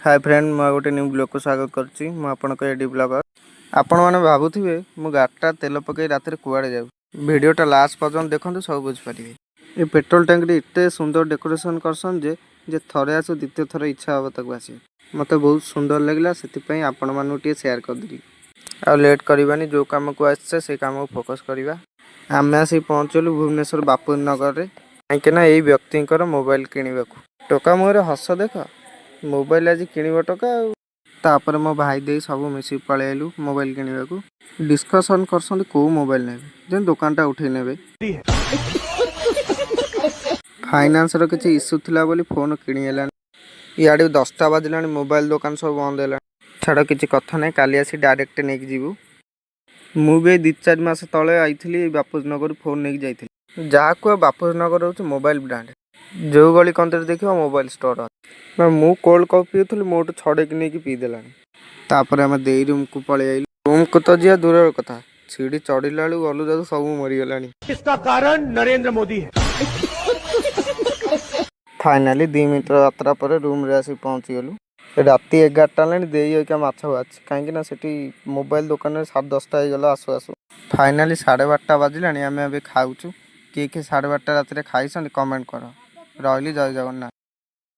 Hi friend मैं गोटे new blog को स्वागत करछि मु आपनको एडी ब्लॉगर आपण माने भाबुथिबे मु गाटा तेल पकई रात रे कुआडे जाउ वीडियोटा लास्ट पर्यंत देखंतु सब बुझ पारिबे। ए पेट्रोल टैंक रे इते सुंदर डेकोरेशन करसन जे थरे आसु द्वितीय थर इच्छा होबो तक आसी मते बहुत सुंदर लागला सेति पई आपण मानु टिए शेयर कर दिली। आ लेट करबानी जो काम को आछे से काम को फोकस करबा। आमे आसी पहुंचलु भुवनेश्वर बापू नगर रे काइकेना एई व्यक्तिंकर मोबाइल किनिबाकू टोका मोरे हस देख मोबाइल आज किणव टका तापर मो भाई दे सब मिसी पलैलु मोबाइल किणवा को डिस्कशन करसन को मोबाइल ने जे दुकानटा उठे नेबे फाइनेंस रो किछि इश्यू थिला बोली फोन किणी हेला इयाडे 10टा बाजलानी मोबाइल दुकान सब बंद हेला छाड़ किछि कथा नै काली आसी डायरेक्ट नेक जीवु मु बे 2-4 मास तळे आइथिली बापूज नगर फोन नेक जाइथिली जा को बापूज नगर होछ मोबाइल ब्रांड जो गली कंतर देखियो मोबाइल स्टोर मैं मु कोल्ड कॉफी पिउथली मोटो छड़े कि नेकी पी देलानी तापर हम देई रूम को पळे आइलु रूम को तो जिया दूर कथा सीढ़ी चढ़िला बेलू गलु जादू सब मरी गलानी इसका कारण नरेंद्र मोदी है। फाइनली 2 मिनट यात्रा पर रूम रे आसी पहुंची गलु राती 11टा लानी देई होइका माछ बाछ काहेकि ना सेठी मोबाइल दुकान रे 10:30 हो गला आसु आसु फाइनली 12:30 बाजिलानी हमें अबे खाउछु के 12:30 रात रे खाइसन कमेंट करो रहली जय जगन्नाथ।